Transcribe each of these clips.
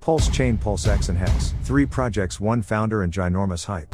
Pulse Chain, Pulse X and Hex. 3 projects, 1 founder and ginormous hype.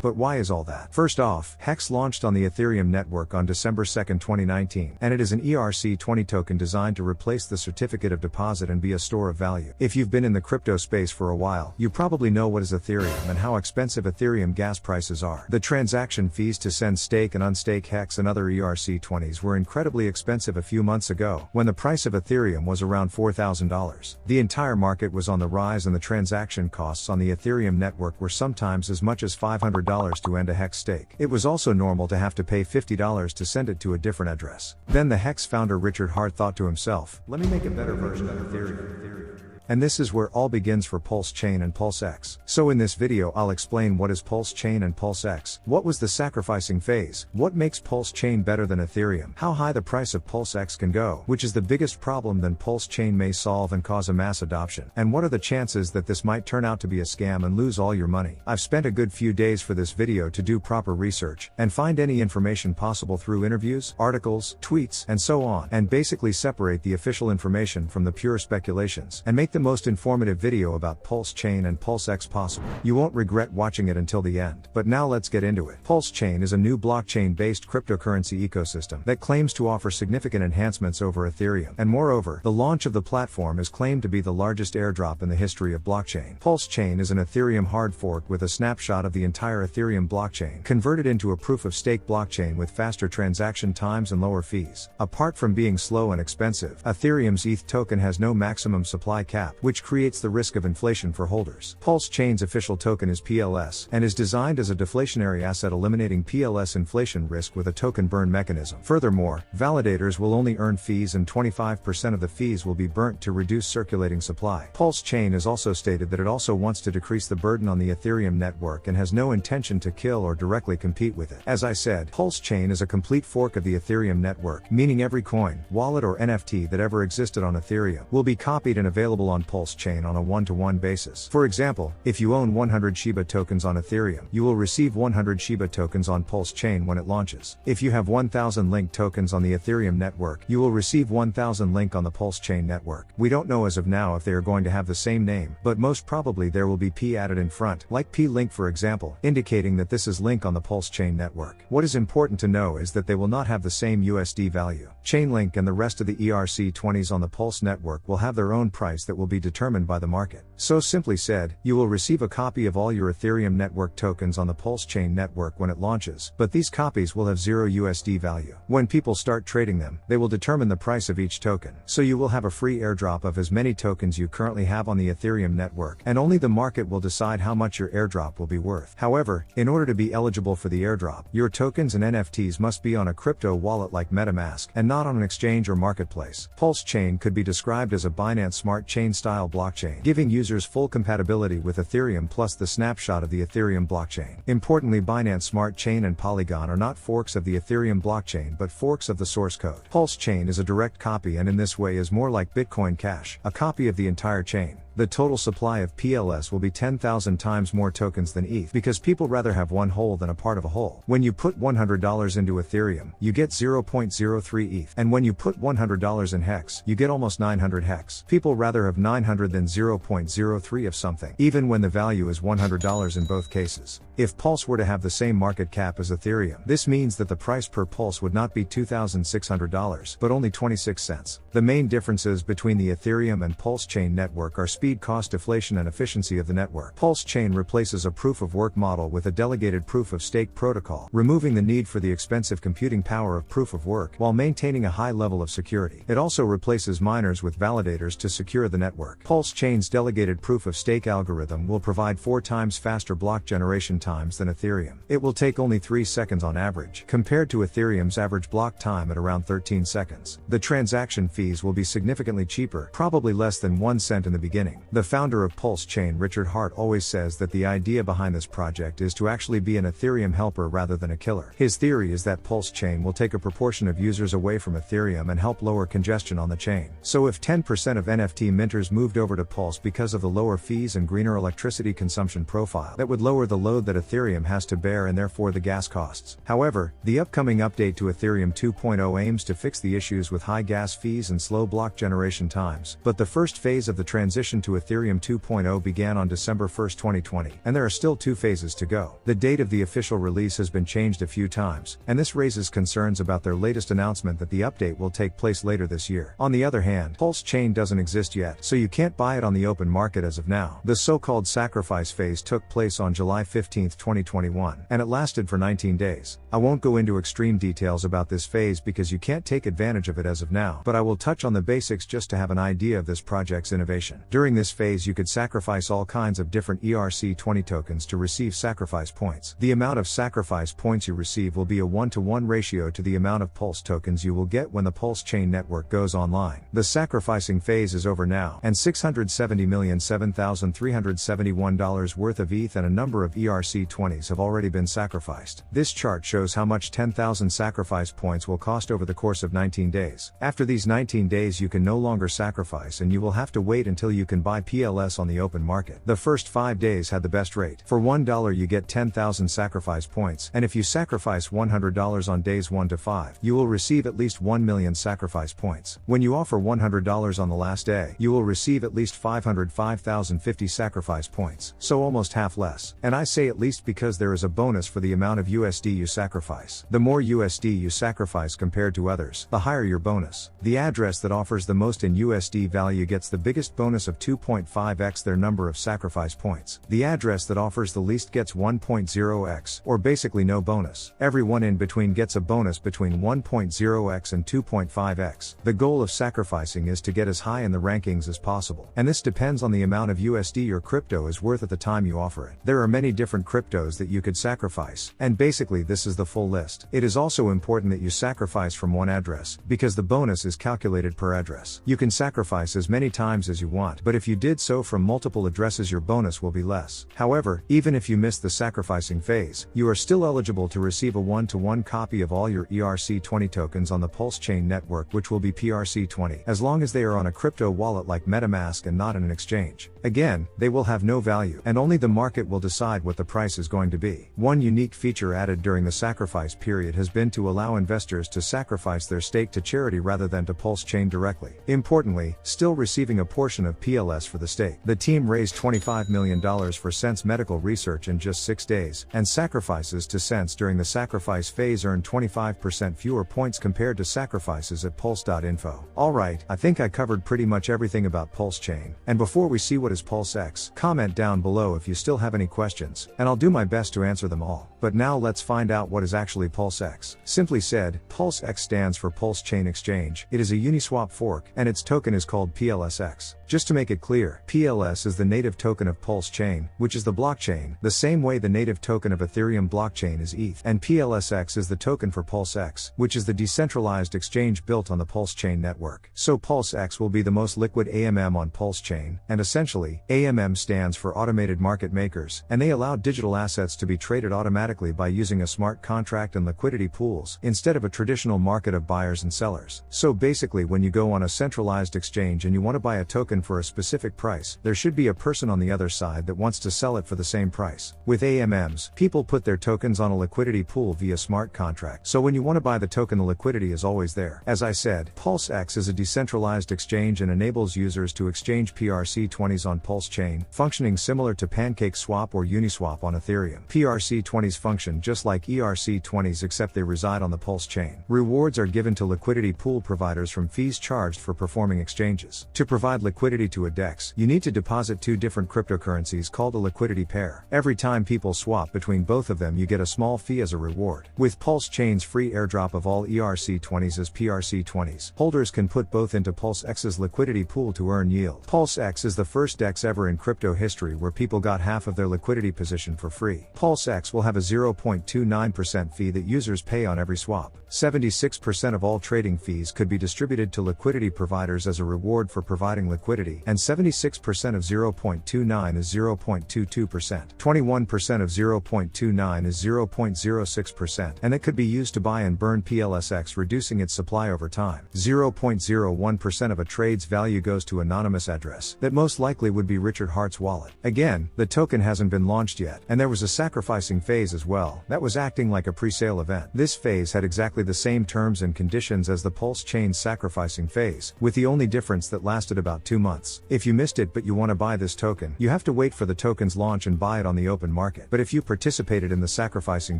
But why is all that? First off, Hex launched on the Ethereum network on December 2, 2019, and it is an ERC20 token designed to replace the certificate of deposit and be a store of value. If you've been in the crypto space for a while, you probably know what is Ethereum and how expensive Ethereum gas prices are. The transaction fees to send, stake and unstake Hex and other ERC20s were incredibly expensive a few months ago, when the price of Ethereum was around $4,000. The entire market was on the rise and the transaction costs on the Ethereum network were sometimes as much as $500 to end a Hex stake. It was also normal to have to pay $50 to send it to a different address. Then the Hex founder Richard Hart thought to himself, let me make a better version of Ethereum. And this is where all begins for Pulse Chain and Pulse X. So in this video I'll explain what is Pulse Chain and Pulse X, what was the sacrificing phase, what makes Pulse Chain better than Ethereum, how high the price of Pulse X can go, which is the biggest problem that Pulse Chain may solve and cause a mass adoption, and what are the chances that this might turn out to be a scam and lose all your money. I've spent a good few days for this video to do proper research, and find any information possible through interviews, articles, tweets, and so on, and basically separate the official information from the pure speculations, and make the most informative video about Pulse Chain and Pulse X possible. You won't regret watching it until the end. But now let's get into it. Pulse Chain is a new blockchain-based cryptocurrency ecosystem that claims to offer significant enhancements over Ethereum, and moreover, the launch of the platform is claimed to be the largest airdrop in the history of blockchain. Pulse Chain is an Ethereum hard fork with a snapshot of the entire Ethereum blockchain, converted into a proof-of-stake blockchain with faster transaction times and lower fees. Apart from being slow and expensive, Ethereum's ETH token has no maximum supply cap, which creates the risk of inflation for holders. Pulse Chain's official token is PLS, and is designed as a deflationary asset eliminating PLS inflation risk with a token burn mechanism. Furthermore, validators will only earn fees and 25% of the fees will be burnt to reduce circulating supply. Pulse Chain has also stated that it also wants to decrease the burden on the Ethereum network and has no intention to kill or directly compete with it. As I said, Pulse Chain is a complete fork of the Ethereum network, meaning every coin, wallet or NFT that ever existed on Ethereum will be copied and available on Pulse Chain on a one-to-one basis. For example, if you own 100 Shiba tokens on Ethereum, you will receive 100 Shiba tokens on Pulse Chain when it launches. If you have 1000 Link tokens on the Ethereum network, you will receive 1000 Link on the Pulse Chain network. We don't know as of now if they are going to have the same name, but most probably there will be P added in front, like P-Link for example, indicating that this is Link on the Pulse Chain network. What is important to know is that they will not have the same USD value. Chainlink and the rest of the ERC20s on the Pulse network will have their own price that will be determined by the market. So simply said, you will receive a copy of all your Ethereum network tokens on the Pulse Chain network when it launches, but these copies will have 0 USD value. When people start trading them, they will determine the price of each token. So you will have a free airdrop of as many tokens you currently have on the Ethereum network, and only the market will decide how much your airdrop will be worth. However, in order to be eligible for the airdrop, your tokens and NFTs must be on a crypto wallet like MetaMask, and not on an exchange or marketplace. Pulse Chain could be described as a Binance Smart Chain style blockchain, giving users full compatibility with Ethereum plus the snapshot of the Ethereum blockchain. Importantly, Binance Smart Chain and Polygon are not forks of the Ethereum blockchain but forks of the source code. Pulse Chain is a direct copy and in this way is more like Bitcoin Cash, a copy of the entire chain. The total supply of PLS will be 10,000 times more tokens than ETH because people rather have one whole than a part of a whole. When you put $100 into Ethereum, you get 0.03 ETH, and when you put $100 in Hex, you get almost 900 Hex. People rather have 900 than 0.03 of something, even when the value is $100 in both cases. If Pulse were to have the same market cap as Ethereum, this means that the price per Pulse would not be $2,600, but only 26 cents. The main differences between the Ethereum and Pulse Chain network are speed, cost deflation and efficiency of the network. Pulse Chain replaces a proof-of-work model with a delegated proof-of-stake protocol, removing the need for the expensive computing power of proof-of-work while maintaining a high level of security. It also replaces miners with validators to secure the network. Pulse Chain's delegated proof-of-stake algorithm will provide 4 times faster block generation times than Ethereum. It will take only 3 seconds on average, compared to Ethereum's average block time at around 13 seconds. The transaction fees will be significantly cheaper, probably less than 1 cent in the beginning. The founder of Pulse Chain, Richard Hart, always says that the idea behind this project is to actually be an Ethereum helper rather than a killer. His theory is that Pulse Chain will take a proportion of users away from Ethereum and help lower congestion on the chain. So if 10% of NFT minters moved over to Pulse because of the lower fees and greener electricity consumption profile, that would lower the load that Ethereum has to bear and therefore the gas costs. However, the upcoming update to Ethereum 2.0 aims to fix the issues with high gas fees and slow block generation times. But the first phase of the transition to Ethereum 2.0 began on December 1, 2020, and there are still 2 phases to go. The date of the official release has been changed a few times, and this raises concerns about their latest announcement that the update will take place later this year. On the other hand, Pulse Chain doesn't exist yet, so you can't buy it on the open market as of now. The so-called sacrifice phase took place on July 15, 2021, and it lasted for 19 days. I won't go into extreme details about this phase because you can't take advantage of it as of now, but I will touch on the basics just to have an idea of this project's innovation. During this phase you could sacrifice all kinds of different ERC20 tokens to receive sacrifice points. The amount of sacrifice points you receive will be a 1-to-1 ratio to the amount of Pulse tokens you will get when the Pulse Chain network goes online. The sacrificing phase is over now, and $670,007,371 worth of ETH and a number of ERC20s have already been sacrificed. This chart shows how much 10,000 sacrifice points will cost over the course of 19 days. After these 19 days you can no longer sacrifice and you will have to wait until you can buy PLS on the open market. The first 5 days had the best rate. For $1 you get 10,000 sacrifice points, and if you sacrifice $100 on days 1 to 5, you will receive at least 1 million sacrifice points. When you offer $100 on the last day, you will receive at least 505,050 sacrifice points, so almost half less. And I say at least because there is a bonus for the amount of USD you sacrifice. The more USD you sacrifice compared to others, the higher your bonus. The address that offers the most in USD value gets the biggest bonus of 2.5x their number of sacrifice points. The address that offers the least gets 1.0x, or basically no bonus. Everyone in between gets a bonus between 1.0x and 2.5x. The goal of sacrificing is to get as high in the rankings as possible, and this depends on the amount of USD your crypto is worth at the time you offer it. There are many different cryptos that you could sacrifice, and basically this is the full list. It is also important that you sacrifice from one address, because the bonus is calculated per address. You can sacrifice as many times as you want, but if you did so from multiple addresses your bonus will be less. However, even if you miss the sacrificing phase, you are still eligible to receive a 1-to-1 copy of all your ERC20 tokens on the Pulse Chain network, which will be PRC20, as long as they are on a crypto wallet like MetaMask and not in an exchange. Again, they will have no value, and only the market will decide what the price is going to be. One unique feature added during the sacrifice period has been to allow investors to sacrifice their stake to charity rather than to Pulse Chain directly. Importantly, still receiving a portion of PLS for the stake. The team raised $25 million for Sense Medical Research in just 6 days, and sacrifices to Sense during the sacrifice phase earned 25% fewer points compared to sacrifices at Pulse.info. Alright, I think I covered pretty much everything about Pulse Chain, and before we see what is PulseX, comment down below if you still have any questions, and I'll do my best to answer them all. But now let's find out what is actually PulseX. Simply said, PulseX stands for Pulse Chain Exchange. It is a Uniswap fork, and its token is called PLSX. Just to make it clear, PLS is the native token of Pulse Chain, which is the blockchain, the same way the native token of Ethereum blockchain is ETH, and PLSX is the token for PulseX, which is the decentralized exchange built on the Pulse Chain network. So PulseX will be the most liquid AMM on Pulse Chain, and essentially, AMM stands for Automated Market Makers, and they allow digital assets to be traded automatically by using a smart contract and liquidity pools, instead of a traditional market of buyers and sellers. So basically when you go on a centralized exchange and you want to buy a token for a specific price, there should be a person on the other side that wants to sell it for the same price. With AMMs, people put their tokens on a liquidity pool via smart contract, so when you want to buy the token the liquidity is always there. As I said, PulseX is a decentralized exchange and enables users to exchange PRC20s on Pulse Chain, functioning similar to PancakeSwap or Uniswap on Ethereum. PRC20s function just like ERC20s except they reside on the Pulse Chain. Rewards are given to liquidity pool providers from fees charged for performing exchanges. To provide liquidity to a DEX, you need to deposit 2 different cryptocurrencies called a liquidity pair. Every time people swap between both of them you get a small fee as a reward. With Pulse Chain's free airdrop of all ERC20s as PRC20s, holders can put both into PulseX's liquidity pool to earn yield. PulseX is the first DEX ever in crypto history where people got half of their liquidity position for free. PulseX will have a 0.29% fee that users pay on every swap. 76% of all trading fees could be distributed to liquidity providers as a reward for providing liquidity, and 76% of 0.29 is 0.22%. 21% of 0.29 is 0.06%, and it could be used to buy and burn PLSX, reducing its supply over time. 0.01% of a trade's value goes to anonymous address that most likely would be Richard Hart's wallet. Again, the token hasn't been launched yet, set. And there was a sacrificing phase as well, that was acting like a pre-sale event. This phase had exactly the same terms and conditions as the Pulse Chain's sacrificing phase, with the only difference that lasted about 2 months. If you missed it but you want to buy this token, you have to wait for the token's launch and buy it on the open market. But if you participated in the sacrificing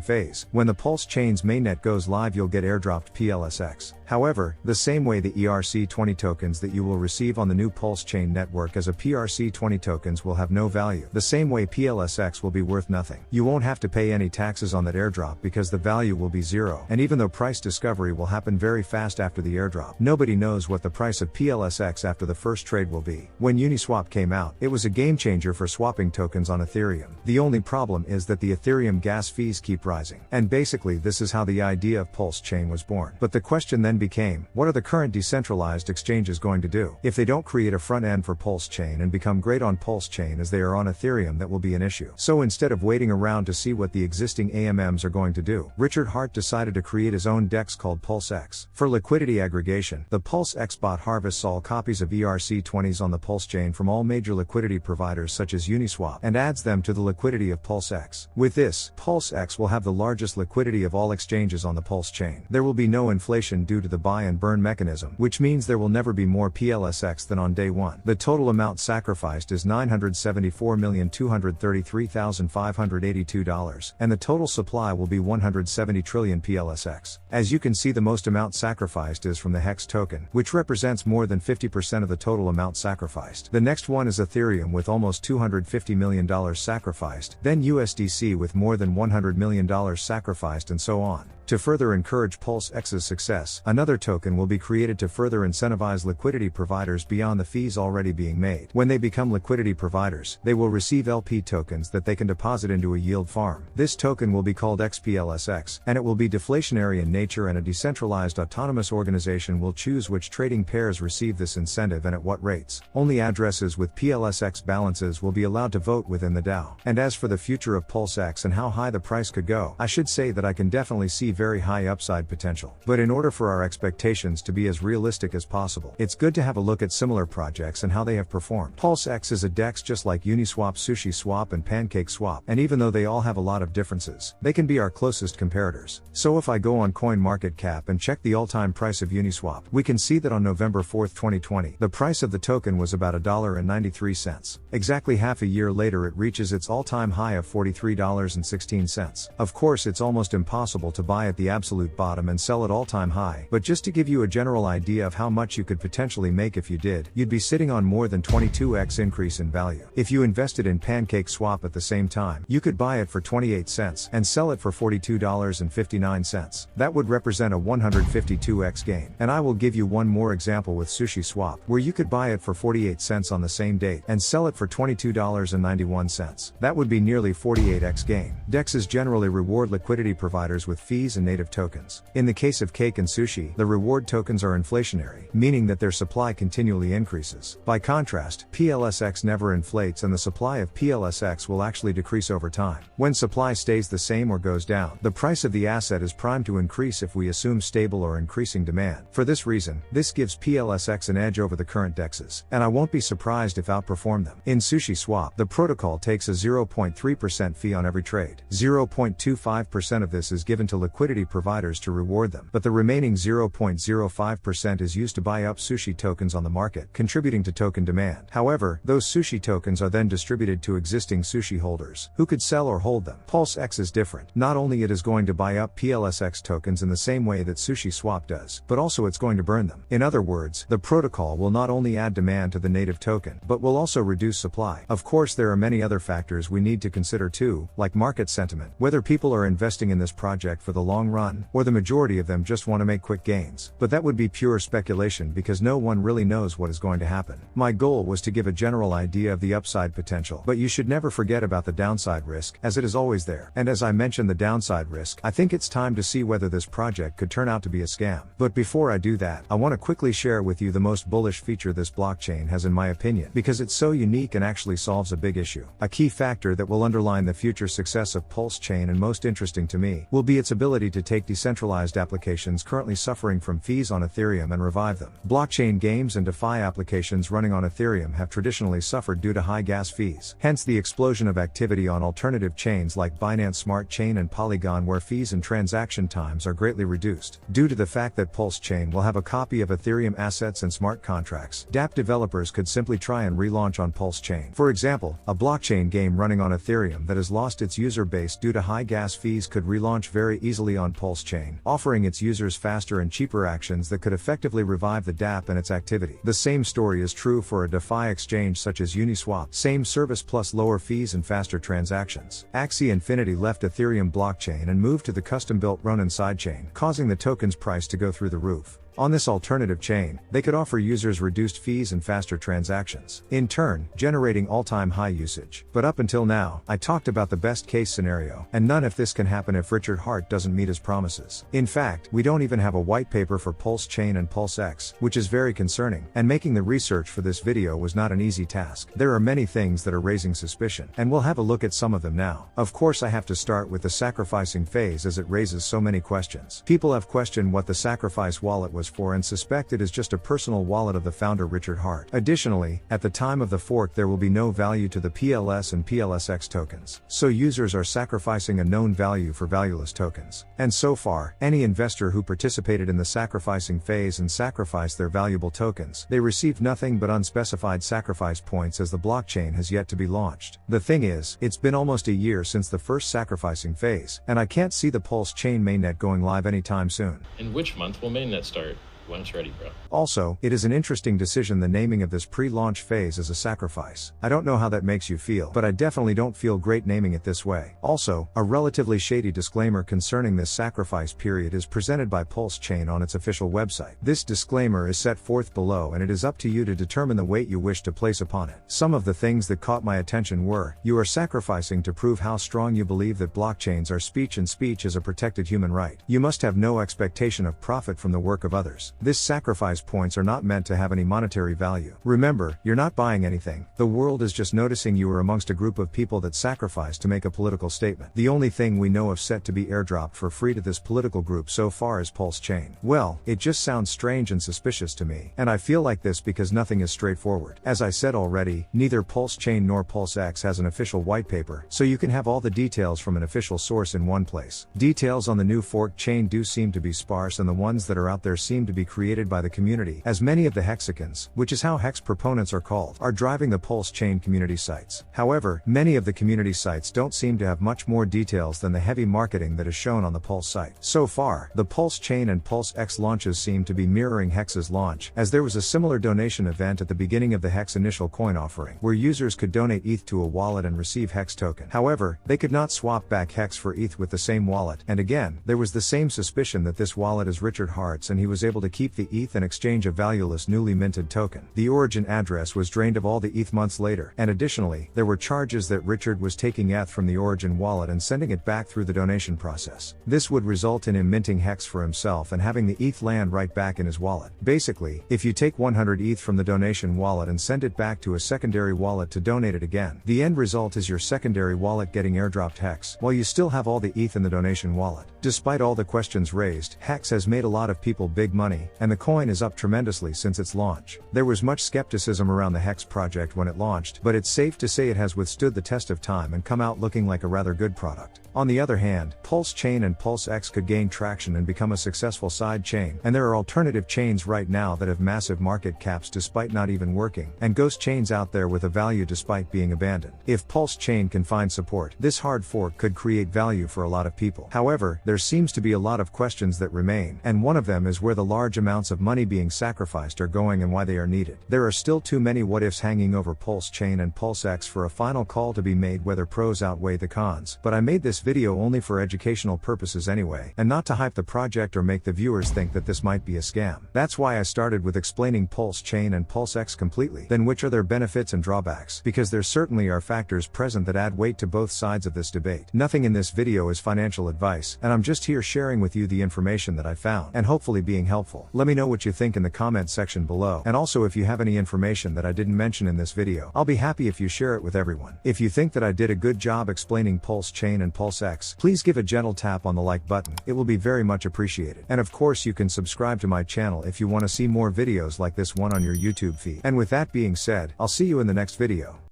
phase, when the Pulse Chain's mainnet goes live you'll get airdropped PLSX. However, the same way the ERC20 tokens that you will receive on the new Pulse Chain network as a PRC20 tokens will have no value. The same way PLSX will be worth nothing. You won't have to pay any taxes on that airdrop because the value will be zero. And even though price discovery will happen very fast after the airdrop, nobody knows what the price of PLSX after the first trade will be. When Uniswap came out, it was a game changer for swapping tokens on Ethereum. The only problem is that the Ethereum gas fees keep rising. And basically this is how the idea of Pulse Chain was born. But the question then became, what are the current decentralized exchanges going to do? If they don't create a front end for Pulse Chain and become great on Pulse Chain as they are on Ethereum, that will be an issue. So instead of waiting around to see what the existing AMMs are going to do, Richard Hart decided to create his own DEX called PulseX. For liquidity aggregation, the PulseX bot harvests all copies of ERC20s on the Pulse Chain from all major liquidity providers such as Uniswap and adds them to the liquidity of PulseX. With this, PulseX will have the largest liquidity of all exchanges on the Pulse Chain. There will be no inflation due to the buy and burn mechanism, which means there will never be more PLSX than on day one. The total amount sacrificed is $974,233,582, and the total supply will be 170 trillion PLSX. As you can see, the most amount sacrificed is from the Hex token, which represents more than 50% of the total amount sacrificed. The next one is Ethereum with almost $250 million sacrificed, then USDC with more than $100 million sacrificed, and so on. To further encourage PulseX's success, another token will be created to further incentivize liquidity providers beyond the fees already being made. When they become liquidity providers, they will receive LP tokens that they can deposit into a yield farm. This token will be called XPLSX, and it will be deflationary in nature, and a decentralized autonomous organization will choose which trading pairs receive this incentive and at what rates. Only addresses with PLSX balances will be allowed to vote within the DAO. And as for the future of PulseX and how high the price could go, I should say that I can definitely see very high upside potential. But in order for our expectations to be as realistic as possible, it's good to have a look at similar projects and how they have performed. PulseX is a DEX just like Uniswap, SushiSwap and PancakeSwap, and even though they all have a lot of differences, they can be our closest comparators. So if I go on CoinMarketCap and check the all-time price of Uniswap, we can see that on November 4, 2020, the price of the token was about $1.93. Exactly half a year later it reaches its all-time high of $43.16. Of course, it's almost impossible to buy at the absolute bottom and sell at all-time high, but just to give you a general idea of how much you could potentially make if you did, you'd be sitting on more than 22x increase in value. If you invested in PancakeSwap at the same time, you could buy it for 28 cents and sell it for $42.59. That would represent a 152x gain. And I will give you one more example with SushiSwap, where you could buy it for 48 cents on the same date and sell it for $22.91. That would be nearly 48x gain. DEXs generally reward liquidity providers with fees and native tokens. In the case of Cake and Sushi, the reward tokens are inflationary, meaning that their supply continually increases. By contrast, PLSX never inflates, and the supply of PLSX will actually decrease over time. When supply stays the same or goes down, the price of the asset is primed to increase if we assume stable or increasing demand. For this reason, this gives PLSX an edge over the current DEXs, and I won't be surprised if outperform them. In SushiSwap, the protocol takes a 0.3% fee on every trade. 0.25% of this is given to liquidity providers to reward them, but the remaining 0.05% is used to buy up sushi tokens on the market, contributing to token demand. However, those sushi tokens are then distributed to existing sushi holders, who could sell or hold them. PulseX is different. Not only it is going to buy up PLSX tokens in the same way that SushiSwap does, but also it's going to burn them. In other words, the protocol will not only add demand to the native token, but will also reduce supply. Of course, there are many other factors we need to consider too, like market sentiment, whether people are investing in this project for the long run, or the majority of them just want to make quick gains. But that would be pure speculation because no one really knows what is going to happen. My goal was to give a general idea of the upside potential, but you should never forget about the downside risk, as it is always there. And as I mentioned the downside risk, I think it's time to see whether this project could turn out to be a scam. But before I do that, I want to quickly share with you the most bullish feature this blockchain has in my opinion, because it's so unique and actually solves a big issue. A key factor that will underline the future success of Pulse Chain and most interesting to me, will be its ability ability to take decentralized applications currently suffering from fees on Ethereum and revive them. Blockchain games and DeFi applications running on Ethereum have traditionally suffered due to high gas fees. Hence the explosion of activity on alternative chains like Binance Smart Chain and Polygon, where fees and transaction times are greatly reduced. Due to the fact that Pulse Chain will have a copy of Ethereum assets and smart contracts, dApp developers could simply try and relaunch on Pulse Chain. For example, a blockchain game running on Ethereum that has lost its user base due to high gas fees could relaunch very easily on Pulse Chain, offering its users faster and cheaper actions that could effectively revive the dApp and its activity. The same story is true for a DeFi exchange such as Uniswap, same service plus lower fees and faster transactions. Axie Infinity left Ethereum blockchain and moved to the custom-built Ronin sidechain, causing the token's price to go through the roof. On this alternative chain, they could offer users reduced fees and faster transactions, in turn, generating all-time high usage. But up until now, I talked about the best case scenario, and none if this can happen if Richard Heart doesn't meet his promises. In fact, we don't even have a white paper for Pulse Chain and Pulse X, which is very concerning, and making the research for this video was not an easy task. There are many things that are raising suspicion, and we'll have a look at some of them now. Of course, I have to start with the sacrificing phase as it raises so many questions. People have questioned what the sacrifice wallet was for and suspect it is just a personal wallet of the founder Richard Heart. Additionally, at the time of the fork there will be no value to the PLS and PLSX tokens, so users are sacrificing a known value for valueless tokens. And so far, any investor who participated in the sacrificing phase and sacrificed their valuable tokens, they received nothing but unspecified sacrifice points as the blockchain has yet to be launched. The thing is, it's been almost a year since the first sacrificing phase, and I can't see the Pulse Chain mainnet going live anytime soon. In which month will mainnet start? When it's ready, bro. Also, it is an interesting decision the naming of this pre-launch phase as a sacrifice. I don't know how that makes you feel, but I definitely don't feel great naming it this way. Also, a relatively shady disclaimer concerning this sacrifice period is presented by Pulse Chain on its official website. This disclaimer is set forth below and it is up to you to determine the weight you wish to place upon it. Some of the things that caught my attention were, you are sacrificing to prove how strong you believe that blockchains are speech and speech is a protected human right. You must have no expectation of profit from the work of others. This sacrifice points are not meant to have any monetary value. Remember, you're not buying anything. The world is just noticing you are amongst a group of people that sacrifice to make a political statement. The only thing we know of set to be airdropped for free to this political group so far is Pulse Chain. Well, it just sounds strange and suspicious to me, and I feel like this because nothing is straightforward. As I said already, neither Pulse Chain nor Pulse X has an official white paper, so you can have all the details from an official source in one place. Details on the new forked chain do seem to be sparse, and the ones that are out there seem to be created by the community, as many of the hexicans, which is how hex proponents are called, are driving the Pulse Chain community sites. However, many of the community sites don't seem to have much more details than the heavy marketing that is shown on the Pulse site. So far, the Pulse Chain and Pulse X launches seem to be mirroring Hex's launch, as there was a similar donation event at the beginning of the Hex initial coin offering, where users could donate ETH to a wallet and receive Hex token. However, they could not swap back Hex for ETH with the same wallet, and again, there was the same suspicion that this wallet is Richard Heart's and he was able to keep the ETH and exchange a valueless newly minted token. The origin address was drained of all the ETH months later, and additionally, there were charges that Richard was taking ETH from the origin wallet and sending it back through the donation process. This would result in him minting Hex for himself and having the ETH land right back in his wallet. Basically, if you take 100 ETH from the donation wallet and send it back to a secondary wallet to donate it again, the end result is your secondary wallet getting airdropped Hex, while you still have all the ETH in the donation wallet. Despite all the questions raised, Hex has made a lot of people big money, and the coin is up tremendously since its launch. There was much skepticism around the Hex project when it launched, but it's safe to say it has withstood the test of time and come out looking like a rather good product. On the other hand, Pulse Chain and Pulse X could gain traction and become a successful side chain, and there are alternative chains right now that have massive market caps despite not even working, and ghost chains out there with a value despite being abandoned. If Pulse Chain can find support, this hard fork could create value for a lot of people. However, there seems to be a lot of questions that remain, and one of them is where the large amounts of money being sacrificed are going and why they are needed. There are still too many what-ifs hanging over Pulse Chain and Pulse X for a final call to be made whether pros outweigh the cons, but I made this video only for educational purposes anyway, and not to hype the project or make the viewers think that this might be a scam. That's why I started with explaining Pulse Chain and Pulse X completely, then which are their benefits and drawbacks, because there certainly are factors present that add weight to both sides of this debate. Nothing in this video is financial advice, and I'm just here sharing with you the information that I found, and hopefully being helpful. example. Let me know what you think in the comment section below, and also if you have any information that I didn't mention in this video, I'll be happy if you share it with everyone. If you think that I did a good job explaining Pulse Chain and Pulse X, please give a gentle tap on the like button, it will be very much appreciated. And of course you can subscribe to my channel if you want to see more videos like this one on your YouTube feed. And with that being said, I'll see you in the next video.